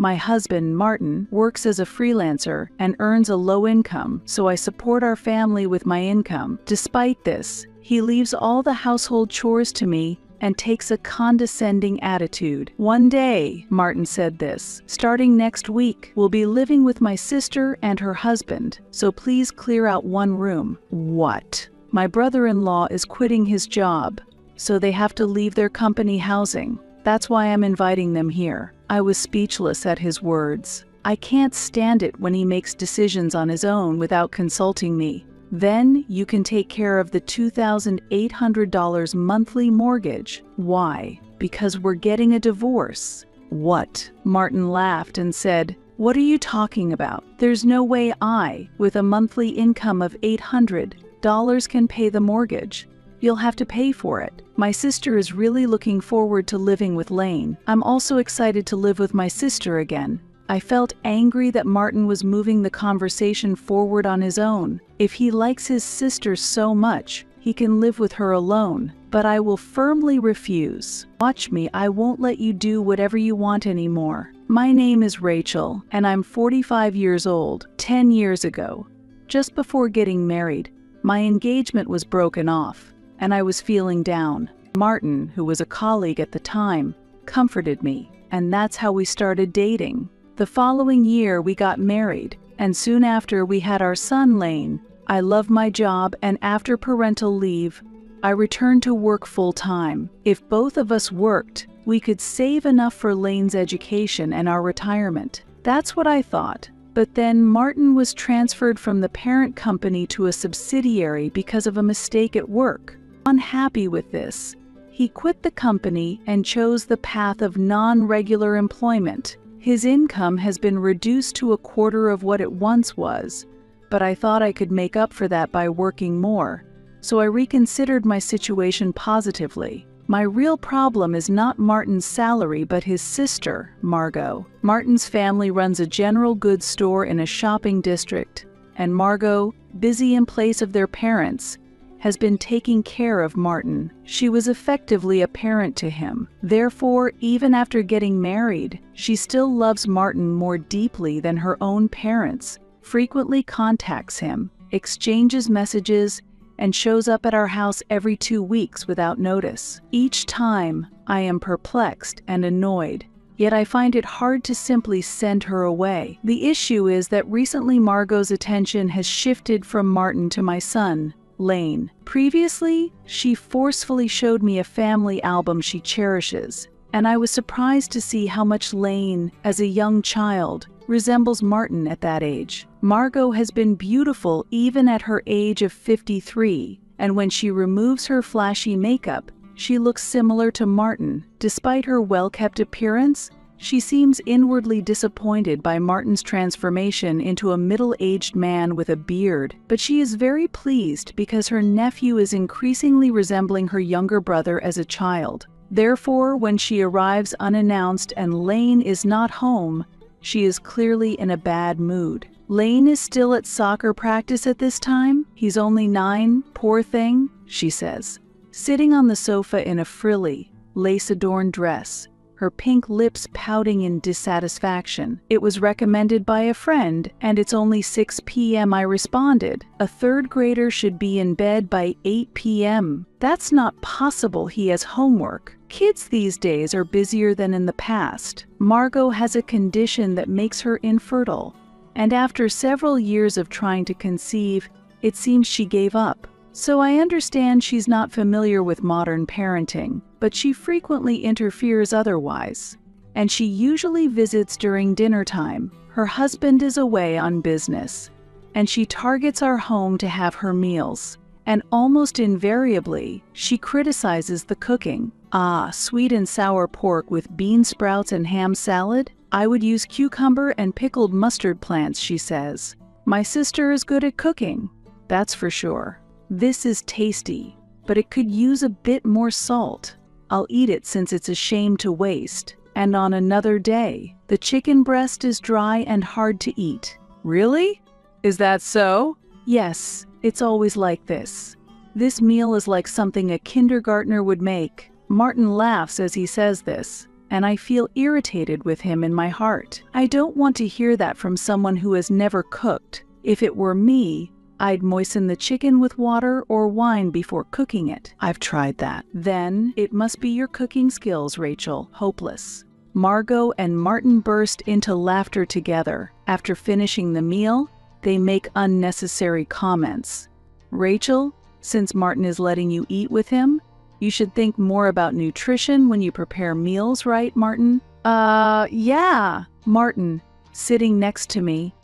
My husband, Martin, works as a freelancer and earns a low income, so I support our family with my income. Despite this, he leaves all the household chores to me and takes a condescending attitude. One day, Martin said this, starting next week, we'll be living with my sister and her husband, so please clear out one room. What? My brother-in-law is quitting his job, so they have to leave their company housing. That's why I'm inviting them here. I was speechless at his words. I can't stand it when he makes decisions on his own without consulting me. Then you can take care of the $2,800 monthly mortgage. Why? Because we're getting a divorce. What? Martin laughed and said, "What are you talking about? There's no way I, with a monthly income of $800, can pay the mortgage. You'll have to pay for it. My sister is really looking forward to living with Lane. I'm also excited to live with my sister again." I felt angry that Martin was moving the conversation forward on his own. If he likes his sister so much, he can live with her alone. But I will firmly refuse. Watch me, I won't let you do whatever you want anymore. My name is Rachel, and I'm 45 years old. 10 years ago, just before getting married, my engagement was broken off, and I was feeling down. Martin, who was a colleague at the time, comforted me, and that's how we started dating. The following year we got married, and soon after we had our son Lane. I love my job, and after parental leave, I returned to work full-time. If both of us worked, we could save enough for Lane's education and our retirement. That's what I thought. But then Martin was transferred from the parent company to a subsidiary because of a mistake at work. Unhappy with this, he quit the company and chose the path of non-regular employment. His income has been reduced to a quarter of what it once was, but I thought I could make up for that by working more, so I reconsidered my situation positively. My real problem is not Martin's salary but his sister, Margot. Martin's family runs a general goods store in a shopping district, and Margot, busy in place of their parents, has been taking care of Martin. She was effectively a parent to him. Therefore, even after getting married, she still loves Martin more deeply than her own parents, frequently contacts him, exchanges messages, and shows up at our house every 2 weeks without notice. Each time, I am perplexed and annoyed, yet I find it hard to simply send her away. The issue is that recently Margot's attention has shifted from Martin to my son, Lane. Previously, she forcefully showed me a family album she cherishes, and I was surprised to see how much Lane, as a young child, resembles Martin at that age. Margot has been beautiful even at her age of 53, and when she removes her flashy makeup, she looks similar to Martin. Despite her well-kept appearance, she seems inwardly disappointed by Martin's transformation into a middle-aged man with a beard, but she is very pleased because her nephew is increasingly resembling her younger brother as a child. Therefore, when she arrives unannounced and Lane is not home, she is clearly in a bad mood. Lane is still at soccer practice at this time? He's only 9, poor thing, she says, sitting on the sofa in a frilly, lace-adorned dress, her pink lips pouting in dissatisfaction. "It was recommended by a friend, and it's only 6 p.m. I responded. A third grader should be in bed by 8 p.m. That's not possible, he has homework. Kids these days are busier than in the past. Margot has a condition that makes her infertile, and after several years of trying to conceive, it seems she gave up. So I understand she's not familiar with modern parenting, but she frequently interferes otherwise, and she usually visits during dinner time. Her husband is away on business, and she targets our home to have her meals, and almost invariably, she criticizes the cooking. Ah, sweet and sour pork with bean sprouts and ham salad? I would use cucumber and pickled mustard plants, she says. My sister is good at cooking, that's for sure. This is tasty, but it could use a bit more salt. I'll eat it since it's a shame to waste. And on another day, the chicken breast is dry and hard to eat. Really? Is that so? Yes, it's always like this. This meal is like something a kindergartner would make. Martin laughs as he says this. and I feel irritated with him in my heart. I don't want to hear that from someone who has never cooked. If it were me, I'd moisten the chicken with water or wine before cooking it. I've tried that. Then, it must be your cooking skills, Rachel. Hopeless. Margot and Martin burst into laughter together. After finishing the meal, they make unnecessary comments. Rachel, since Martin is letting you eat with him, you should think more about nutrition when you prepare meals, right, Martin? Yeah. Martin, sitting next to me,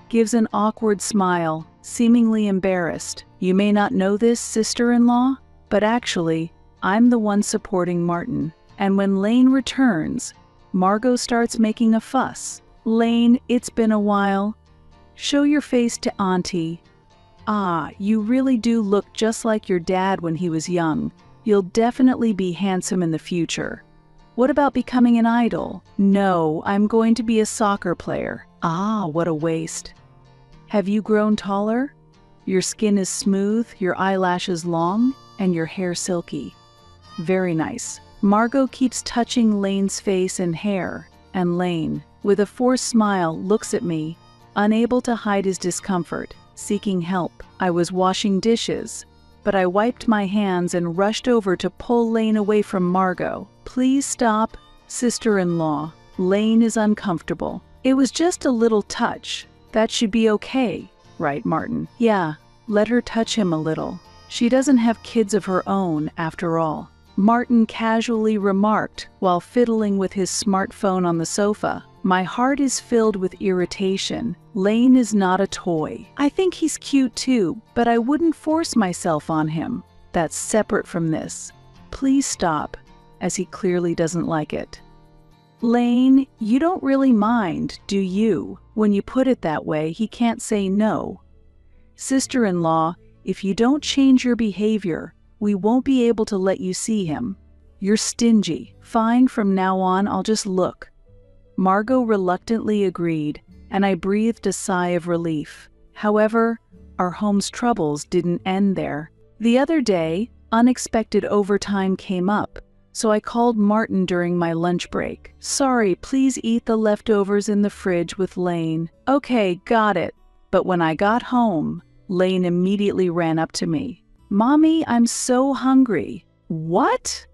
gives an awkward smile, seemingly embarrassed. You may not know this, sister-in-law, but actually, I'm the one supporting Martin. And when Lane returns, Margot starts making a fuss. Lane, it's been a while. Show your face to Auntie. Ah, you really do look just like your dad when he was young. You'll definitely be handsome in the future. What about becoming an idol? No, I'm going to be a soccer player. Ah, what a waste. Have you grown taller? Your skin is smooth, your eyelashes long, and your hair silky. Very nice. Margot keeps touching Lane's face and hair, and Lane, with a forced smile, looks at me, unable to hide his discomfort, seeking help. I was washing dishes, but I wiped my hands and rushed over to pull Lane away from Margot. Please stop, sister-in-law. Lane is uncomfortable. It was just a little touch. That should be okay, right, Martin? Yeah, let her touch him a little. She doesn't have kids of her own, after all. Martin casually remarked while fiddling with his smartphone on the sofa. My heart is filled with irritation. Lane is not a toy. I think he's cute too, but I wouldn't force myself on him. That's separate from this. Please stop, as he clearly doesn't like it. Lane, you don't really mind, do you? When you put it that way, he can't say no. Sister-in-law, if you don't change your behavior, we won't be able to let you see him. You're stingy. Fine, from now on, I'll just look. Margot reluctantly agreed, and I breathed a sigh of relief. However, our home's troubles didn't end there. The other day, unexpected overtime came up, so I called Martin during my lunch break. Sorry, please eat the leftovers in the fridge with Lane. Okay, got it. But when I got home, Lane immediately ran up to me. Mommy, I'm so hungry. What?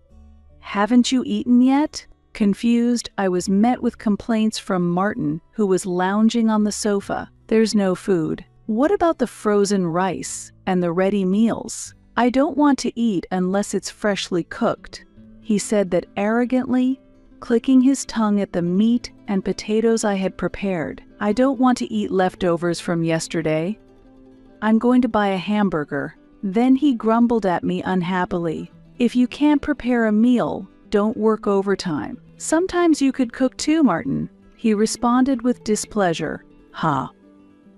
Haven't you eaten yet? Confused, I was met with complaints from Martin, who was lounging on the sofa. There's no food. What about the frozen rice and the ready meals? I don't want to eat unless it's freshly cooked. He said that arrogantly, clicking his tongue at the meat and potatoes I had prepared. I don't want to eat leftovers from yesterday. I'm going to buy a hamburger. Then he grumbled at me unhappily. If you can't prepare a meal, don't work overtime. Sometimes you could cook too, Martin. He responded with displeasure. Ha.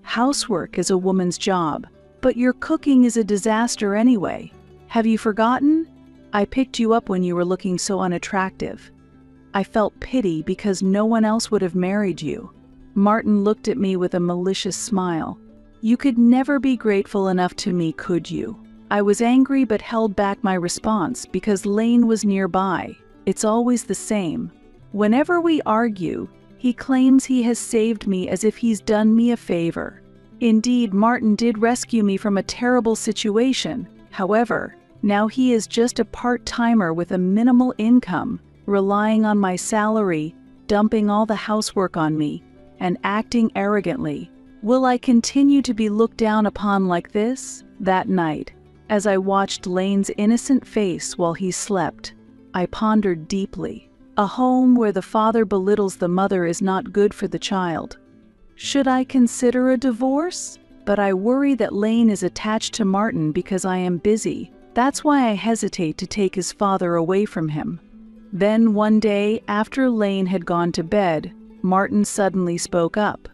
Housework is a woman's job, but your cooking is a disaster anyway. Have you forgotten? I picked you up when you were looking so unattractive. I felt pity because no one else would have married you. Martin looked at me with a malicious smile. You could never be grateful enough to me, could you? I was angry but held back my response because Lane was nearby. It's always the same. Whenever we argue, he claims he has saved me as if he's done me a favor. Indeed, Martin did rescue me from a terrible situation. However, now he is just a part-timer with a minimal income, relying on my salary, dumping all the housework on me, and acting arrogantly. Will I continue to be looked down upon like this? That night, as I watched Lane's innocent face while he slept, I pondered deeply. A home where the father belittles the mother is not good for the child. Should I consider a divorce? But I worry that Lane is attached to Martin because I am busy. That's why I hesitate to take his father away from him. Then one day, after Lane had gone to bed, Martin suddenly spoke up.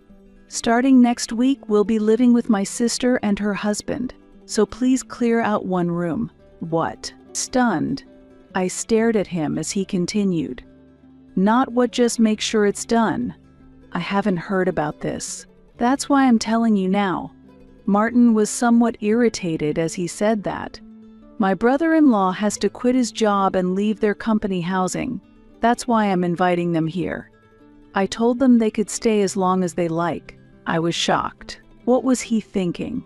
Starting next week, we'll be living with my sister and her husband, so please clear out one room. What? Stunned, I stared at him as he continued. Not what, just make sure it's done. I haven't heard about this. That's why I'm telling you now. Martin was somewhat irritated as he said that. My brother-in-law has to quit his job and leave their company housing. That's why I'm inviting them here. I told them they could stay as long as they like. I was shocked. What was he thinking?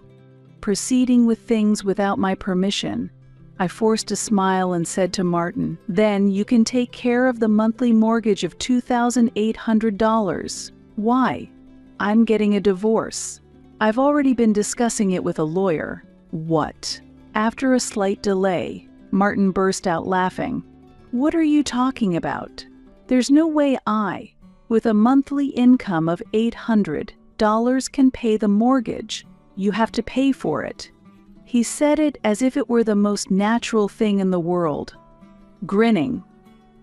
Proceeding with things without my permission. I forced a smile and said to Martin, "Then you can take care of the monthly mortgage of $2,800. Why? I'm getting a divorce. I've already been discussing it with a lawyer." What? After a slight delay, Martin burst out laughing. "What are you talking about? There's no way I, with a monthly income of $800, can pay the mortgage. You have to pay for it." He said it as if it were the most natural thing in the world. Grinning,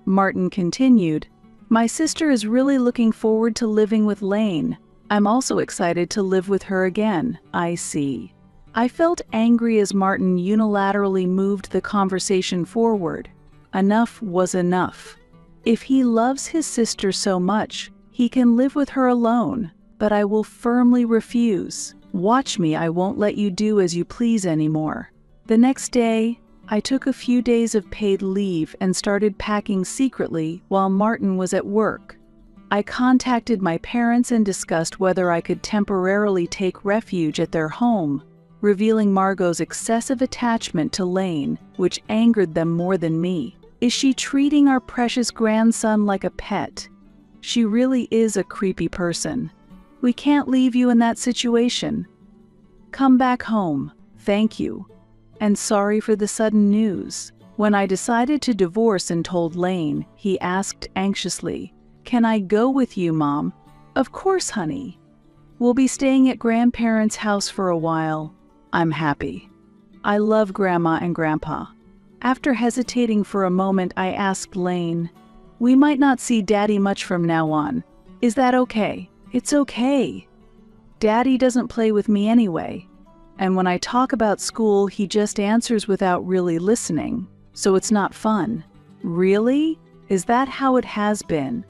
Martin continued, "My sister is really looking forward to living with Lane. I'm also excited to live with her again." I see. I felt angry as Martin unilaterally moved the conversation forward. Enough was enough. If he loves his sister so much, he can live with her alone, but I will firmly refuse. Watch me, I won't let you do as you please anymore. The next day, I took a few days of paid leave and started packing secretly while Martin was at work. I contacted my parents and discussed whether I could temporarily take refuge at their home, revealing Margot's excessive attachment to Lane, which angered them more than me. Is she treating our precious grandson like a pet? She really is a creepy person. We can't leave you in that situation. Come back home. Thank you. And sorry for the sudden news. When I decided to divorce and told Lane, he asked anxiously, "Can I go with you, Mom?" "Of course, honey. We'll be staying at grandparents' house for a while." I'm happy. I love Grandma and Grandpa. After hesitating for a moment, I asked Lane, "We might not see Daddy much from now on. Is that okay?" "It's okay. Daddy doesn't play with me anyway. And when I talk about school, he just answers without really listening, so it's not fun." "Really? Is that how it has been?"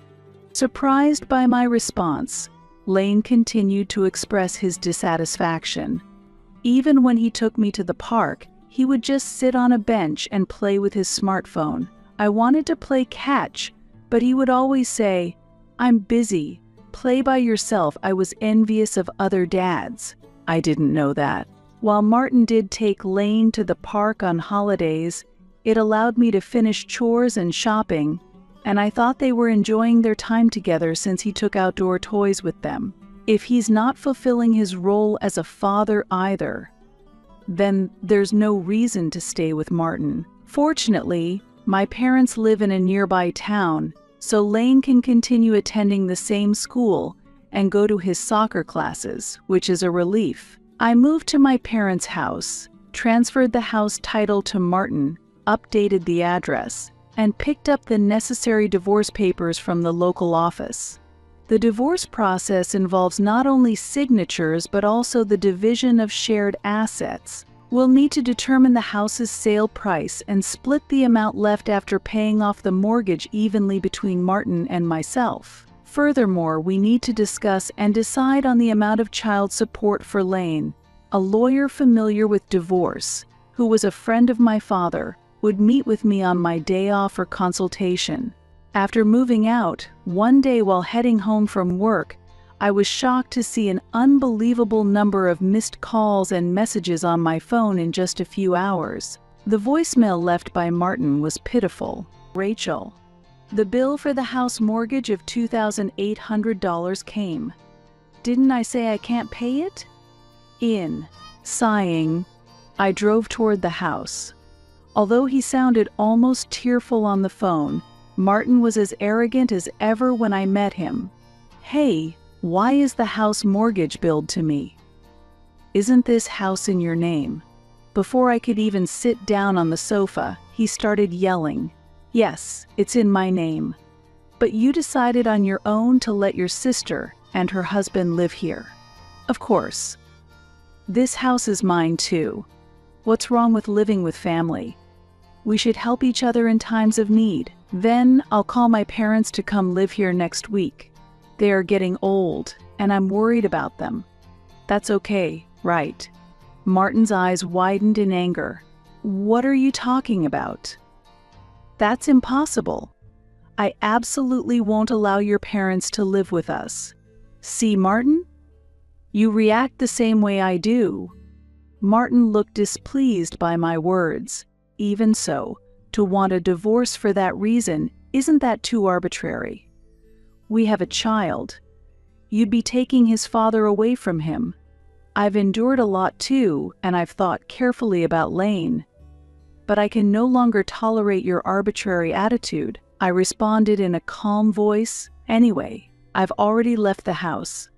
Surprised by my response, Lane continued to express his dissatisfaction. Even when he took me to the park, he would just sit on a bench and play with his smartphone. I wanted to play catch, but he would always say, "I'm busy. Play by yourself." I was envious of other dads. I didn't know that. While Martin did take Lane to the park on holidays, it allowed me to finish chores and shopping, and I thought they were enjoying their time together since he took outdoor toys with them. If he's not fulfilling his role as a father either, then there's no reason to stay with Martin. Fortunately, my parents live in a nearby town, so Lane can continue attending the same school and go to his soccer classes, which is a relief. I moved to my parents' house, transferred the house title to Martin, updated the address, and picked up the necessary divorce papers from the local office. The divorce process involves not only signatures but also the division of shared assets. We'll need to determine the house's sale price and split the amount left after paying off the mortgage evenly between Martin and myself. Furthermore, we need to discuss and decide on the amount of child support for Lane. A lawyer familiar with divorce, who was a friend of my father, would meet with me on my day off for consultation. After moving out, one day while heading home from work, I was shocked to see an unbelievable number of missed calls and messages on my phone in just a few hours. The voicemail left by Martin was pitiful. "Rachel, the bill for the house mortgage of $2,800 came. Didn't I say I can't pay it?" Sighing, I drove toward the house. Although he sounded almost tearful on the phone, Martin was as arrogant as ever when I met him. "Hey, why is the house mortgage billed to me? Isn't this house in your name?" Before I could even sit down on the sofa, he started yelling, "Yes, it's in my name. But you decided on your own to let your sister and her husband live here." "Of course. This house is mine too. What's wrong with living with family? We should help each other in times of need. Then I'll call my parents to come live here next week. They are getting old, and I'm worried about them." "That's okay, right?" Martin's eyes widened in anger. "What are you talking about? That's impossible. I absolutely won't allow your parents to live with us. See, Martin? You react the same way I do. Martin looked displeased by my words. Even so, to want a divorce for that reason, isn't that too arbitrary? We have a child. You'd be taking his father away from him. I've endured a lot too, and I've thought carefully about Lane. But I can no longer tolerate your arbitrary attitude, I responded in a calm voice. Anyway, I've already left the house.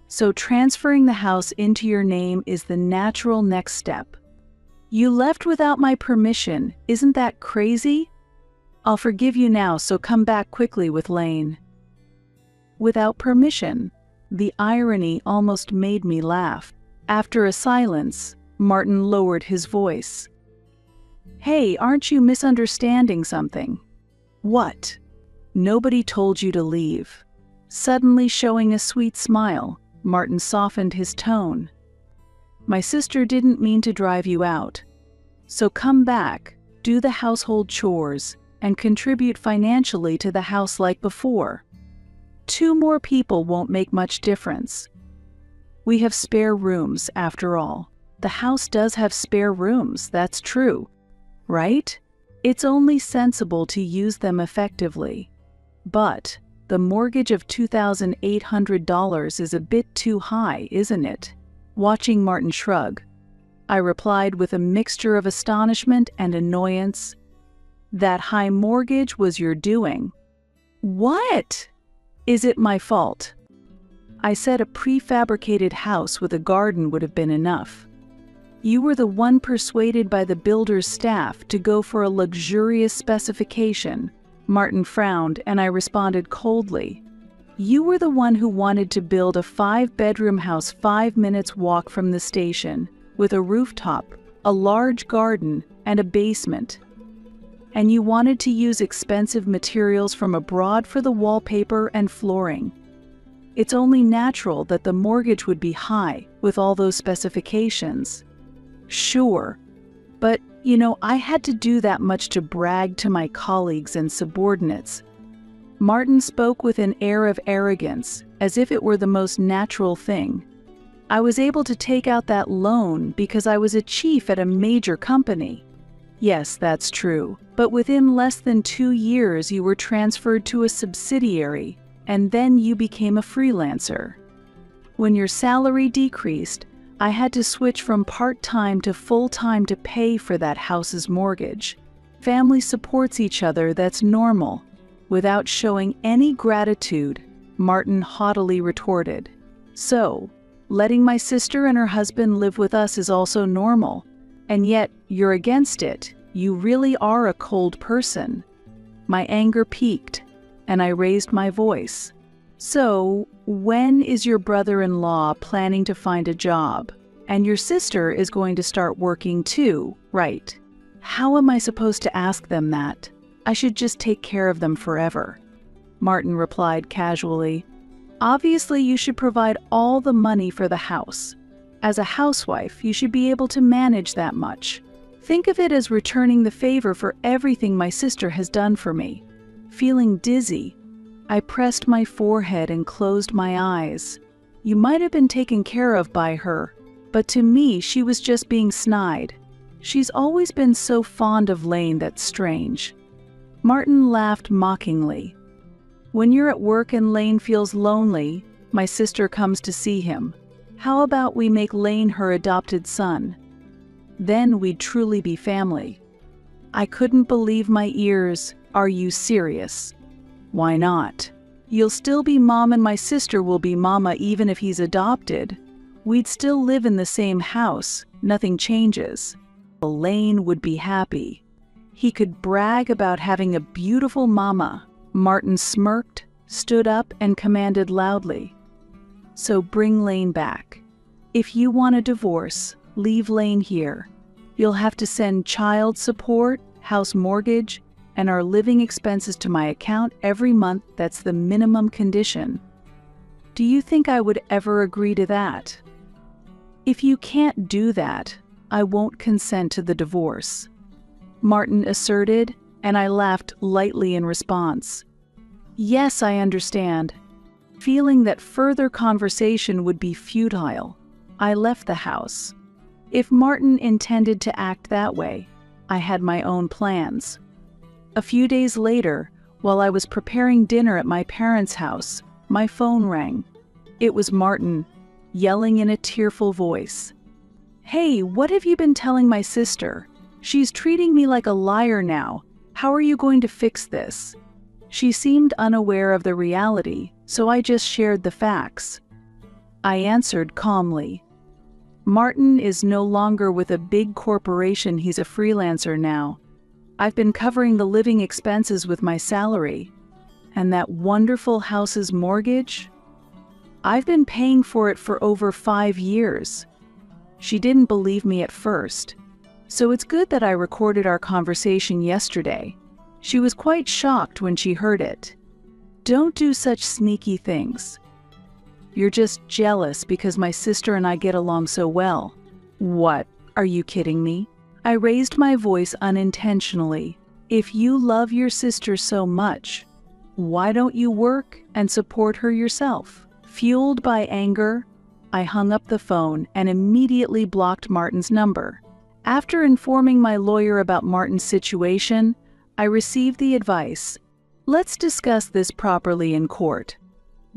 So transferring the house into your name is the natural next step. You left without my permission, isn't that crazy? I'll forgive you now, so come back quickly with Lane. Without permission? The irony almost made me laugh. After a silence, Martin lowered his voice. Hey, aren't you misunderstanding something? What? Nobody told you to leave. Suddenly showing a sweet smile, Martin softened his tone. My sister didn't mean to drive you out. So come back, do the household chores, and contribute financially to the house like before. 2 more people won't make much difference. We have spare rooms, after all. The house does have spare rooms, that's true, right? It's only sensible to use them effectively. But the mortgage of $2,800 is a bit too high, isn't it? Watching Martin shrug, I replied with a mixture of astonishment and annoyance. That high mortgage was your doing. What? Is it my fault? I said a prefabricated house with a garden would have been enough. You were the one persuaded by the builder's staff to go for a luxurious specification. Martin frowned, and I responded coldly. You were the one who wanted to build a 5-bedroom house 5 minutes walk from the station, with a rooftop, a large garden, and a basement. And you wanted to use expensive materials from abroad for the wallpaper and flooring. It's only natural that the mortgage would be high with all those specifications. Sure, but I had to do that much to brag to my colleagues and subordinates. Martin spoke with an air of arrogance, as if it were the most natural thing. I was able to take out that loan because I was a chief at a major company. Yes, that's true, but within less than 2 years you were transferred to a subsidiary, and then you became a freelancer. When your salary decreased, I had to switch from part-time to full-time to pay for that house's mortgage. Family supports each other, that's normal. Without showing any gratitude, Martin haughtily retorted. So, letting my sister and her husband live with us is also normal. And yet, you're against it. You really are a cold person. My anger peaked, and I raised my voice. So, when is your brother-in-law planning to find a job? And your sister is going to start working too, right? How am I supposed to ask them that? I should just take care of them forever. Martin replied casually. Obviously, you should provide all the money for the house. As a housewife, you should be able to manage that much. Think of it as returning the favor for everything my sister has done for me. Feeling dizzy, I pressed my forehead and closed my eyes. You might have been taken care of by her, but to me she was just being snide. She's always been so fond of Lane, that's strange. Martin laughed mockingly. When you're at work and Lane feels lonely, my sister comes to see him. How about we make Lane her adopted son? Then we'd truly be family. I couldn't believe my ears. Are you serious? Why not? You'll still be mom and my sister will be mama even if he's adopted. We'd still live in the same house. Nothing changes. Lane would be happy. He could brag about having a beautiful mama. Martin smirked, stood up, and commanded loudly. So bring Lane back. If you want a divorce, leave Lane here. You'll have to send child support, house mortgage, and our living expenses to my account every month. That's the minimum condition. Do you think I would ever agree to that? If you can't do that, I won't consent to the divorce. Martin asserted, and I laughed lightly in response. Yes, I understand. Feeling that further conversation would be futile, I left the house. If Martin intended to act that way, I had my own plans. A few days later, while I was preparing dinner at my parents' house, my phone rang. It was Martin, yelling in a tearful voice. "Hey, what have you been telling my sister? She's treating me like a liar now. How are you going to fix this?" She seemed unaware of the reality, so I just shared the facts. I answered calmly. Martin is no longer with a big corporation, he's a freelancer now. I've been covering the living expenses with my salary. And that wonderful house's mortgage? I've been paying for it for over 5 years. She didn't believe me at first, so it's good that I recorded our conversation yesterday. She was quite shocked when she heard it. Don't do such sneaky things. You're just jealous because my sister and I get along so well. What? Are you kidding me? I raised my voice unintentionally. If you love your sister so much, why don't you work and support her yourself? Fueled by anger, I hung up the phone and immediately blocked Martin's number. After informing my lawyer about Martin's situation, I received the advice, let's discuss this properly in court.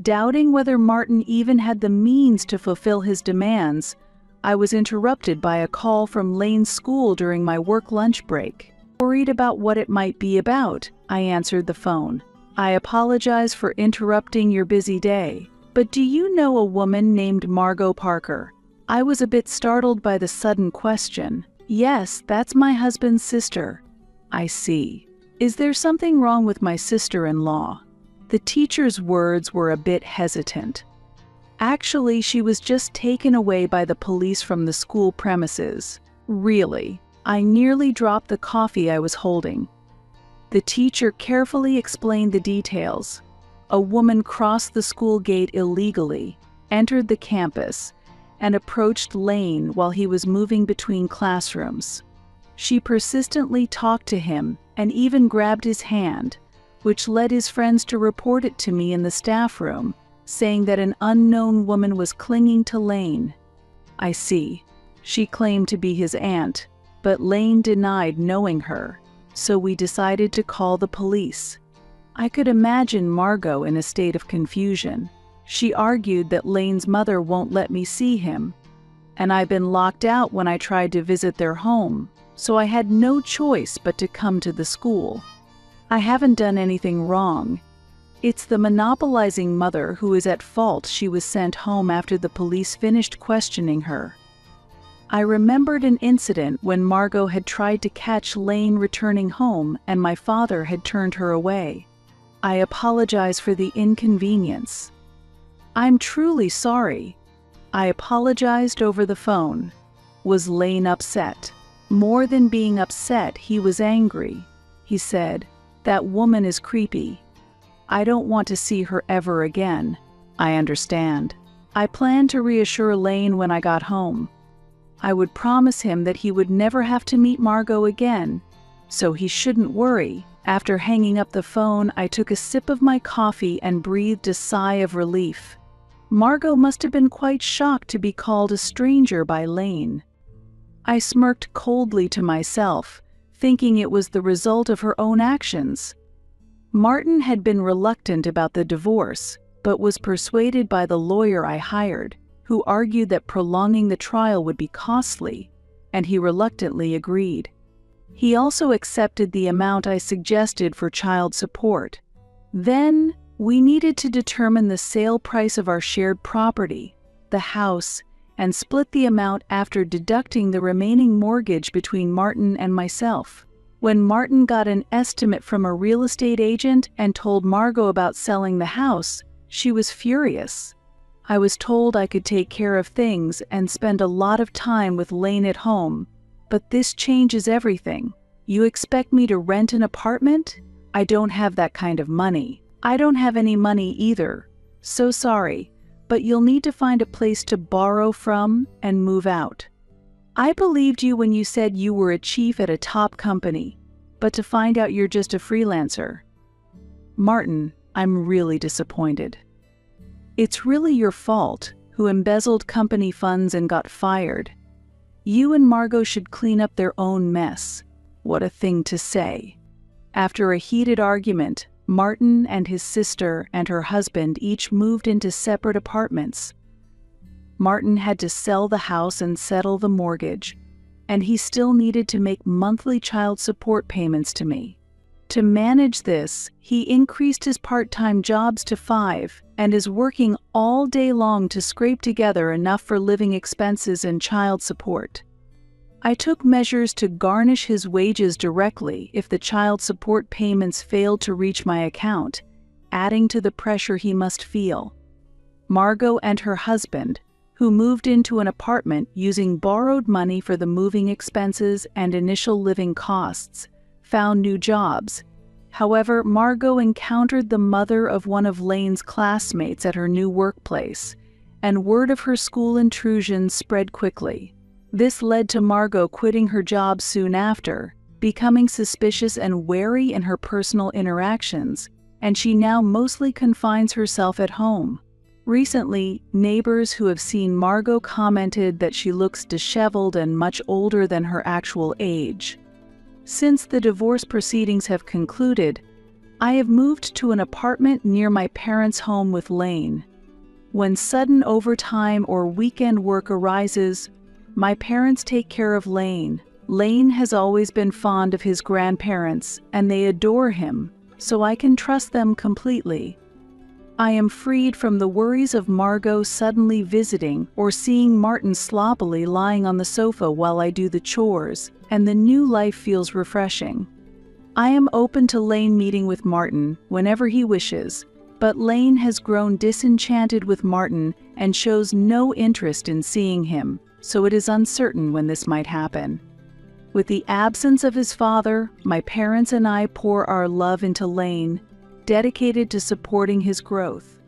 Doubting whether Martin even had the means to fulfill his demands, I was interrupted by a call from Lane's school during my work lunch break. Worried about what it might be about, I answered the phone. I apologize for interrupting your busy day, but do you know a woman named Margot Parker? I was a bit startled by the sudden question. Yes, that's my husband's sister. I see. Is there something wrong with my sister-in-law? The teacher's words were a bit hesitant. Actually, she was just taken away by the police from the school premises. Really? I nearly dropped the coffee I was holding. The teacher carefully explained the details. A woman crossed the school gate illegally, entered the campus, and approached Lane while he was moving between classrooms. She persistently talked to him and even grabbed his hand, which led his friends to report it to me in the staff room, saying that an unknown woman was clinging to Lane. I see. She claimed to be his aunt, but Lane denied knowing her, so we decided to call the police. I could imagine Margot in a state of confusion. She argued that Lane's mother won't let me see him, and I've been locked out when I tried to visit their home, so I had no choice but to come to the school. I haven't done anything wrong. It's the monopolizing mother who is at fault. She was sent home after the police finished questioning her. I remembered an incident when Margot had tried to catch Lane returning home and my father had turned her away. I apologize for the inconvenience. I'm truly sorry. I apologized over the phone. Was Lane upset? More than being upset, he was angry. He said, "That woman is creepy. I don't want to see her ever again." I understand. I planned to reassure Lane when I got home. I would promise him that he would never have to meet Margot again, so he shouldn't worry. After hanging up the phone, I took a sip of my coffee and breathed a sigh of relief. Margot must have been quite shocked to be called a stranger by Lane. I smirked coldly to myself, thinking it was the result of her own actions. Martin had been reluctant about the divorce, but was persuaded by the lawyer I hired, who argued that prolonging the trial would be costly, and he reluctantly agreed. He also accepted the amount I suggested for child support. Then, we needed to determine the sale price of our shared property, the house, and split the amount after deducting the remaining mortgage between Martin and myself. When Martin got an estimate from a real estate agent and told Margot about selling the house, she was furious. I was told I could take care of things and spend a lot of time with Lane at home, but this changes everything. You expect me to rent an apartment? I don't have that kind of money. I don't have any money either. So sorry, but you'll need to find a place to borrow from and move out. I believed you when you said you were a chief at a top company, but to find out you're just a freelancer. Martin, I'm really disappointed. It's really your fault, who embezzled company funds and got fired. You and Margot should clean up their own mess. What a thing to say. After a heated argument, Martin and his sister and her husband each moved into separate apartments. Martin had to sell the house and settle the mortgage, and he still needed to make monthly child support payments to me. To manage this, he increased his part-time jobs to 5 and is working all day long to scrape together enough for living expenses and child support. I took measures to garnish his wages directly if the child support payments failed to reach my account, adding to the pressure he must feel. Margot and her husband, who moved into an apartment using borrowed money for the moving expenses and initial living costs, found new jobs. However, Margot encountered the mother of one of Lane's classmates at her new workplace, and word of her school intrusion spread quickly. This led to Margot quitting her job soon after, becoming suspicious and wary in her personal interactions, and she now mostly confines herself at home. Recently, neighbors who have seen Margot commented that she looks disheveled and much older than her actual age. Since the divorce proceedings have concluded, I have moved to an apartment near my parents' home with Lane. When sudden overtime or weekend work arises, my parents take care of Lane. Lane has always been fond of his grandparents, and they adore him, so I can trust them completely. I am freed from the worries of Margot suddenly visiting or seeing Martin sloppily lying on the sofa while I do the chores, and the new life feels refreshing. I am open to Lane meeting with Martin whenever he wishes, but Lane has grown disenchanted with Martin and shows no interest in seeing him, so it is uncertain when this might happen. With the absence of his father, my parents and I pour our love into Lane, dedicated to supporting his growth.